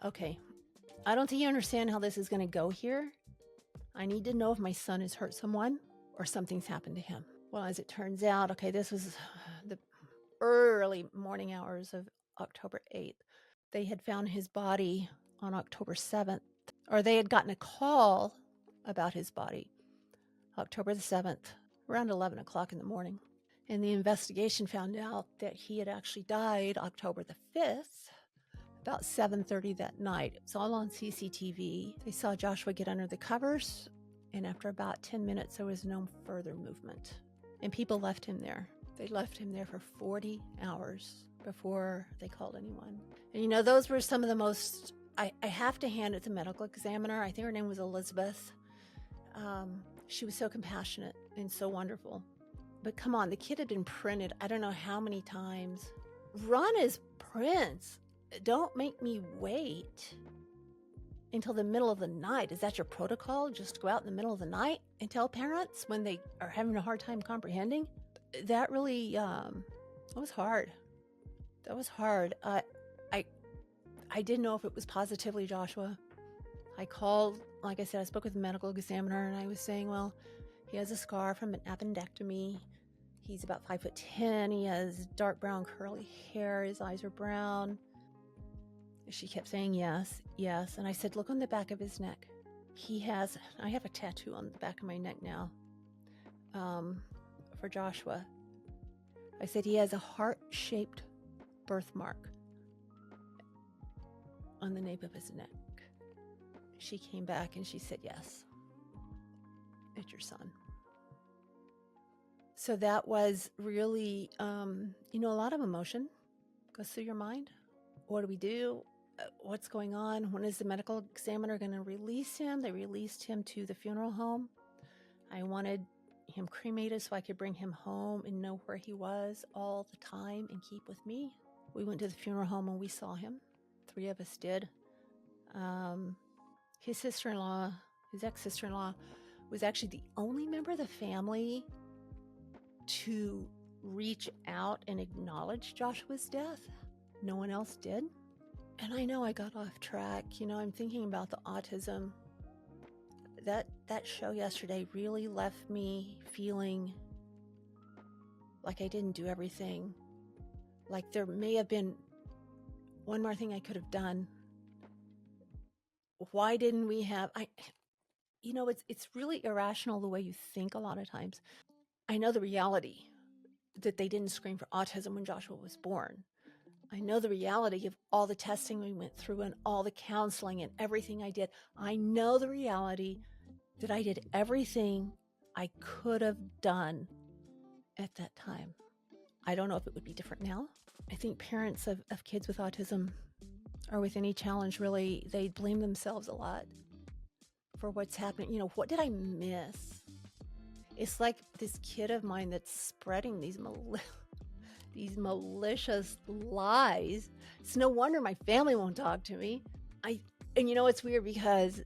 "Okay, I don't think you understand how this is going to go here. I need to know if my son has hurt someone or something's happened to him." Well, as it turns out, okay, this was the early morning hours of October 8th. They had found his body on October 7th, or they had gotten a call about his body October the 7th, around 11 o'clock in the morning. And the investigation found out that he had actually died October the 5th, about 7:30 that night. It's all on CCTV. They saw Joshua get under the covers, and after about 10 minutes, there was no further movement. And people left him there. They left him there for 40 hours before they called anyone. And those were some of the most, I have to hand it to the medical examiner. I think her name was Elizabeth. She was so compassionate and so wonderful. But come on, the kid had been printed I don't know how many times. Run his prints. Don't make me wait until the middle of the night. Is that your protocol? Just go out in the middle of the night and tell parents when they are having a hard time comprehending? That really, that was hard. That was hard. I didn't know if it was positively Joshua. I called, like I said, I spoke with the medical examiner, and I was saying, well, he has a scar from an appendectomy. He's about 5'10". He has dark brown curly hair. His eyes are brown. She kept saying yes, yes. And I said, look on the back of his neck. I have a tattoo on the back of my neck now for Joshua. I said, he has a heart-shaped birthmark. on the nape of his neck. She came back and she said, yes, it's your son. So that was really, a lot of emotion goes through your mind. What do we do? What's going on? When is the medical examiner going to release him? They released him to the funeral home. I wanted him cremated so I could bring him home and know where he was all the time and keep with me. We went to the funeral home and we saw him. 3 of us did. His sister-in-law, his ex-sister-in-law, was actually the only member of the family to reach out and acknowledge Joshua's death. No one else did. And I know I got off track. I'm thinking about the autism. That show yesterday really left me feeling like I didn't do everything. Like there may have been one more thing I could have done. Why didn't we have, it's really irrational the way you think a lot of times. I know the reality that they didn't screen for autism when Joshua was born. I know the reality of all the testing we went through and all the counseling and everything I did. I know the reality that I did everything I could have done at that time. I don't know if it would be different now. I think parents of kids with autism or with any challenge, really, they blame themselves a lot for what's happening. What did I miss? It's like this kid of mine that's spreading these malicious lies. It's no wonder my family won't talk to me. It's weird because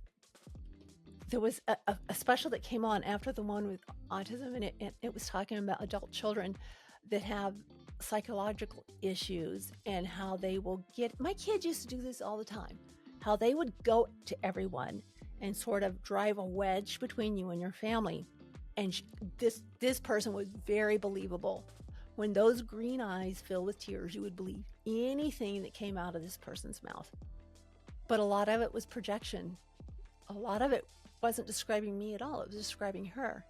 there was a special that came on after the one with autism, and it was talking about adult children that have psychological issues and how they will my kids used to do this all the time, how they would go to everyone and sort of drive a wedge between you and your family. And this person was very believable. When those green eyes fill with tears, you would believe anything that came out of this person's mouth. But a lot of it was projection. A lot of it wasn't describing me at all. It was describing her.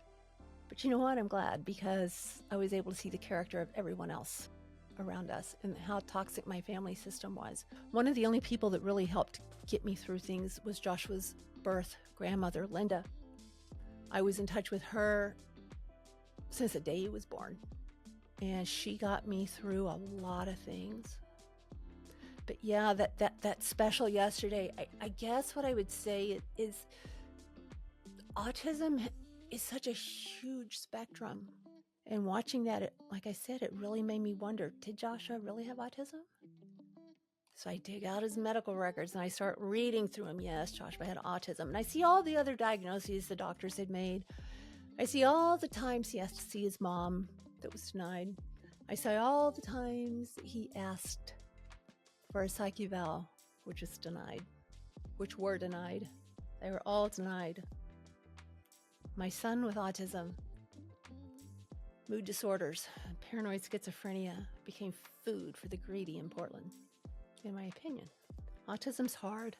But you know what? I'm glad, because I was able to see the character of everyone else around us and how toxic my family system was. One of the only people that really helped get me through things was Joshua's birth grandmother, Linda. I was in touch with her since the day he was born, and she got me through a lot of things. But yeah, that special yesterday, I guess what I would say is autism is such a huge spectrum. And watching that, like I said, it really made me wonder, did Joshua really have autism? So I dig out his medical records and I start reading through them. Yes, Joshua had autism. And I see all the other diagnoses the doctors had made. I see all the times he asked to see his mom that was denied. I see all the times he asked for a psych eval, which was denied, which were denied. They were all denied. My son with autism, mood disorders, paranoid schizophrenia became food for the greedy in Portland, in my opinion. Autism's hard.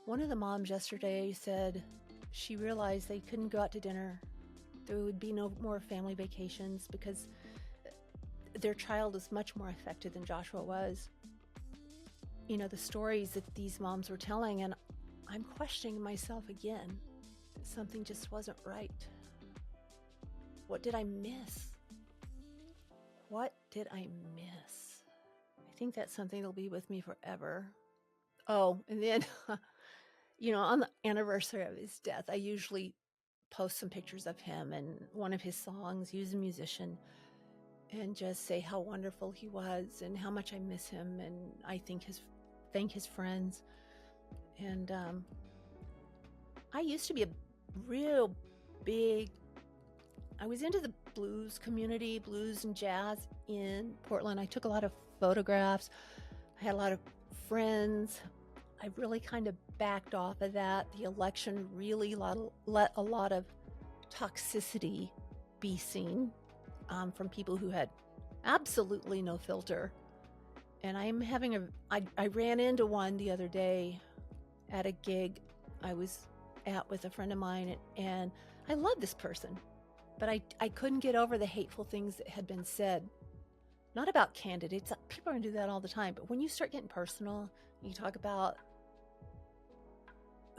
One of the moms yesterday said she realized they couldn't go out to dinner. There would be no more family vacations because their child is much more affected than Joshua was. The stories that these moms were telling, and I'm questioning myself again. Something just wasn't right. What did I miss? What did I miss? I think that's something that'll be with me forever. Oh, and then, on the anniversary of his death, I usually post some pictures of him and one of his songs, use a musician, and just say how wonderful he was and how much I miss him. And I thank his friends. And I used to be a real big, I was into the blues community, blues and jazz in Portland. I took a lot of photographs. I had a lot of friends. I really kind of backed off of that. The election really let a lot of toxicity be seen from people who had absolutely no filter. And I ran into one the other day at a gig I was at with a friend of mine, and I love this person, but I couldn't get over the hateful things that had been said. not about candidates. People are going to do that all the time. But when you start getting personal, you talk about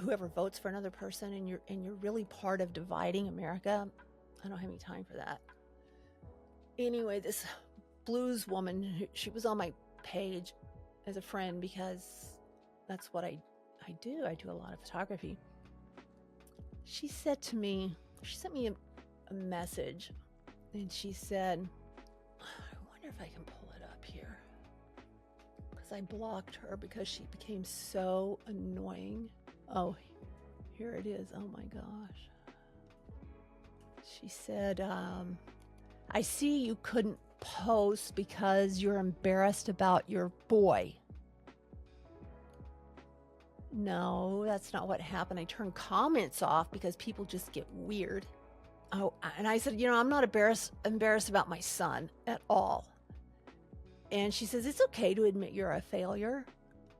whoever votes for another person, and you're really part of dividing America. I don't have any time for that. Anyway, this blues woman, she was on my page as a friend because that's what I do. I do a lot of photography. She said to me, she sent me a message, and she said, I wonder if I can pull it up here, because I blocked her because she became so annoying. Oh, here it is. Oh my gosh. She said, I see you couldn't post because you're embarrassed about your boy. No, that's not what happened. I turned comments off because people just get weird. Oh, and I said, I'm not embarrassed about my son at all. And she says, it's okay to admit you're a failure.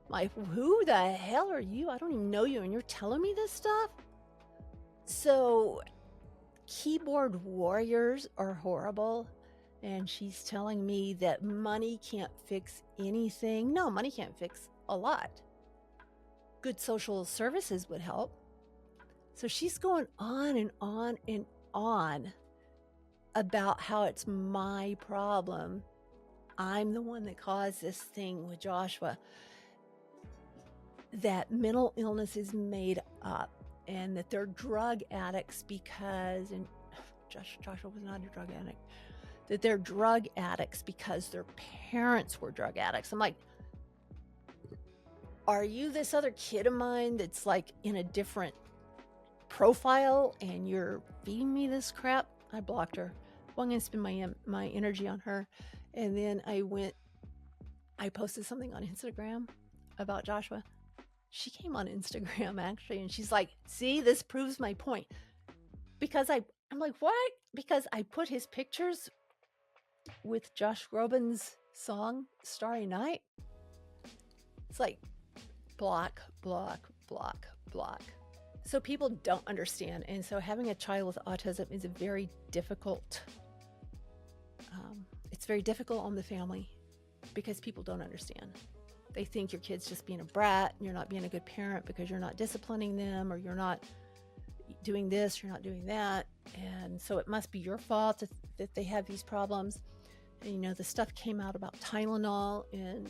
I'm like, who the hell are you? I don't even know you, and you're telling me this stuff? So, keyboard warriors are horrible. And she's telling me that money can't fix anything. No, money can't fix a lot. Good social services would help. So she's going on and on and on about how it's my problem. I'm the one that caused this thing with Joshua. That mental illness is made up, and that they're drug addicts because, and Joshua was not a drug addict, that they're drug addicts because their parents were drug addicts. I'm like, are you this other kid of mine that's like in a different profile and you're feeding me this crap? I blocked her. Well, I'm going to spend my energy on her. And then I posted something on Instagram about Joshua. She came on Instagram actually, and she's like, see, this proves my point. Because I'm like, what? Because I put his pictures with Josh Groban's song, Starry Night. It's like block, block, block, block. So people don't understand. And so having a child with autism is a very difficult, it's very difficult on the family because people don't understand. They think your kid's just being a brat and you're not being a good parent because you're not disciplining them, or you're not doing this, you're not doing that. And so it must be your fault that they have these problems. And the stuff came out about Tylenol, and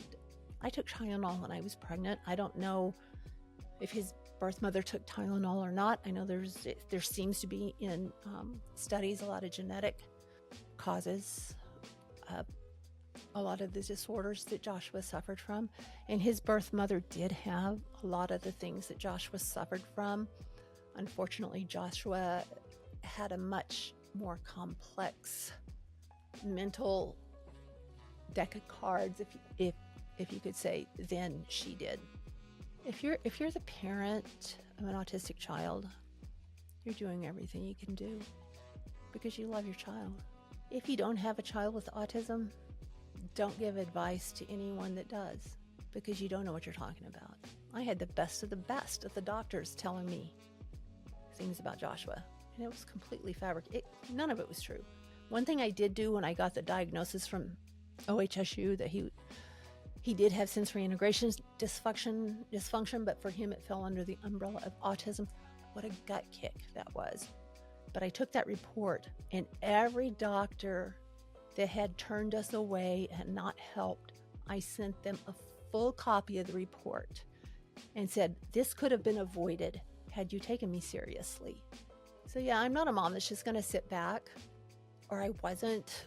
I took Tylenol when I was pregnant. I don't know if his birth mother took Tylenol or not. I know there seems to be in studies a lot of genetic causes, a lot of the disorders that Joshua suffered from. And his birth mother did have a lot of the things that Joshua suffered from. Unfortunately, Joshua had a much more complex mental deck of cards, if you could say, than she did. If you're the parent of an autistic child, you're doing everything you can do because you love your child. If you don't have a child with autism, don't give advice to anyone that does, because you don't know what you're talking about. I had the best of the doctors telling me things about Joshua, and it was completely fabricated. None of it was true. One thing I did do when I got the diagnosis from OHSU, that he did have sensory integration dysfunction, but for him it fell under the umbrella of autism. What a gut kick that was. But I took that report, and every doctor that had turned us away and not helped, I sent them a full copy of the report and said, this could have been avoided had you taken me seriously. So yeah, I'm not a mom that's just going to sit back, or I wasn't,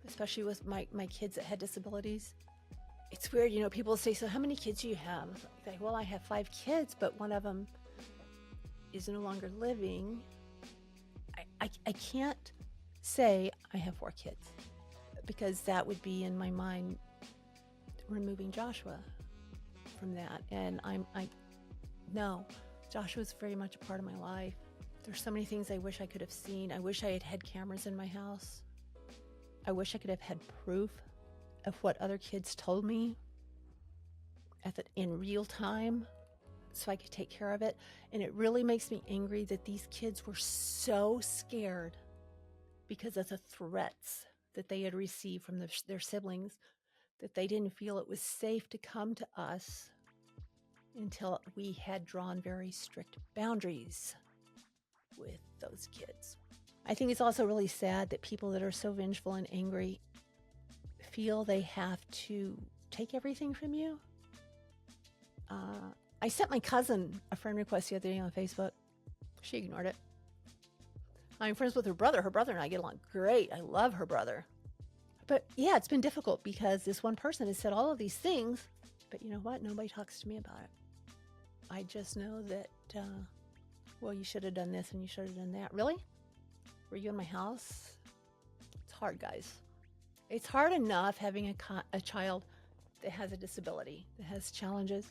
especially with my kids that had disabilities. It's weird, people say, so how many kids do you have? Like, well, I have 5 kids, but one of them is no longer living. I can't say I have 4 kids, because that would be, in my mind, removing Joshua from that. And no, Joshua's very much a part of my life. There's so many things I wish I could have seen. I wish I had cameras in my house. I wish I could have had proof of what other kids told me in real time, so I could take care of it. And it really makes me angry that these kids were so scared because of the threats that they had received from their siblings, that they didn't feel it was safe to come to us until we had drawn very strict boundaries with those kids. I think it's also really sad that people that are so vengeful and angry feel they have to take everything from you. I sent my cousin a friend request the other day on Facebook. She ignored it. I'm friends with her brother. Her brother and I get along great. I love her brother. But yeah, it's been difficult because this one person has said all of these things, but you know what? Nobody talks to me about it. I just know that, well, you should have done this and you should have done that. Really? Were you in my house? It's hard, guys. It's hard enough having a child that has a disability, that has challenges.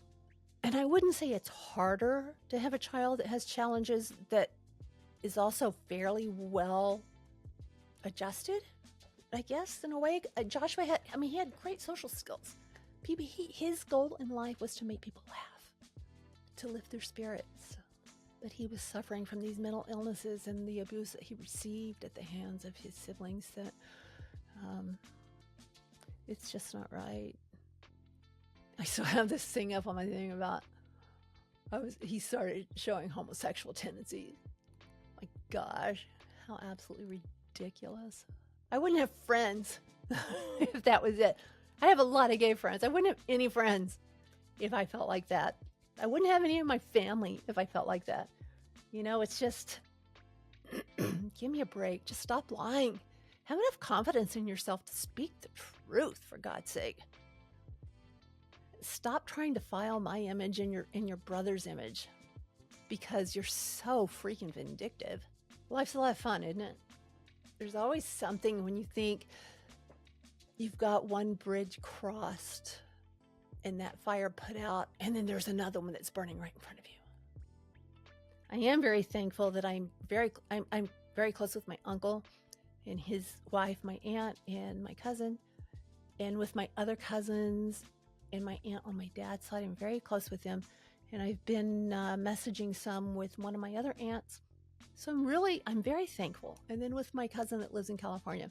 And I wouldn't say it's harder to have a child that has challenges that is also fairly well adjusted, I guess, in a way. Joshua he had great social skills. His goal in life was to make people laugh, to lift their spirits. But he was suffering from these mental illnesses and the abuse that he received at the hands of his siblings that it's just not right. I still have this thing up on my thing about he started showing homosexual tendencies. My gosh, how absolutely ridiculous. I wouldn't have friends if that was it. I have a lot of gay friends. I wouldn't have any friends if I felt like that. I wouldn't have any of my family if I felt like that. You know, it's just, give me a break. Just stop lying. Have enough confidence in yourself to speak the truth, for God's sake. Stop trying to file my image in your brother's image because you're so freaking vindictive. Life's a lot of fun, isn't it? There's always something when you think you've got one bridge crossed and that fire put out, and then there's another one that's burning right in front of you. I am very thankful that I'm very close with my uncle and his wife, my aunt, and my cousin, and with my other cousins and my aunt on my dad's side. I'm very close with them, and I've been messaging some with one of my other aunts. So I'm very thankful. And then with my cousin that lives in California,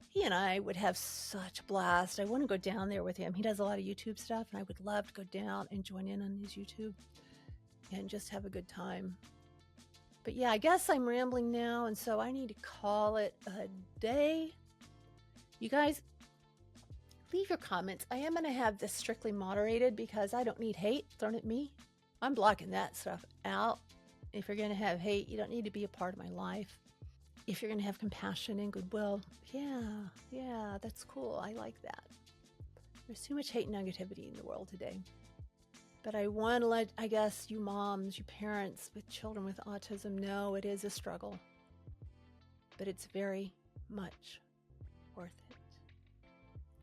he and I would have such a blast. I want to go down there with him. He does a lot of YouTube stuff, and I would love to go down and join in on his YouTube and just have a good time. But yeah, I guess I'm rambling now, and so I need to call it a day. You guys, leave your comments. I am going to have this strictly moderated because I don't need hate thrown at me. I'm blocking that stuff out. If you're going to have hate, you don't need to be a part of my life. If you're going to have compassion and goodwill, yeah, that's cool. I like that. There's too much hate and negativity in the world today. But I want to let, I guess, you moms, you parents with children with autism know it is a struggle. But it's very much worth it.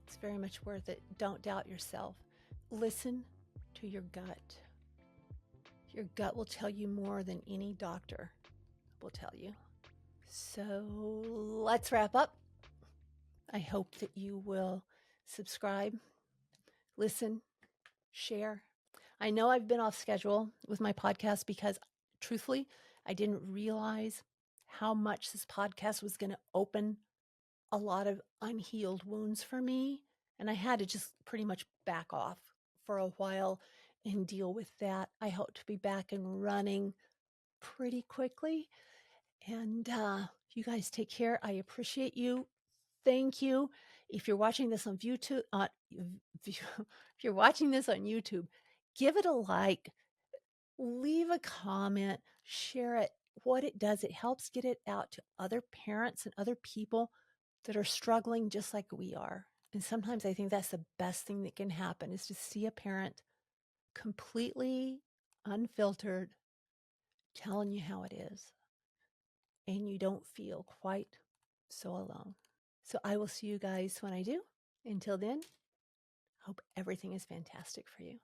It's very much worth it. Don't doubt yourself. Listen to your gut. Your gut will tell you more than any doctor will tell you. So let's wrap up. I hope that you will subscribe, listen, share. I know I've been off schedule with my podcast because, truthfully, I didn't realize how much this podcast was going to open a lot of unhealed wounds for me. And I had to just pretty much back off for a while and deal with that. I hope to be back and running pretty quickly. And you guys take care. I appreciate you. Thank you. If you're watching this on YouTube, give it a like, leave a comment, share it. What it does, it helps get it out to other parents and other people that are struggling just like we are. And sometimes I think that's the best thing that can happen is to see a parent completely unfiltered telling you how it is. And you don't feel quite so alone. So I will see you guys when I do. Until then, hope everything is fantastic for you.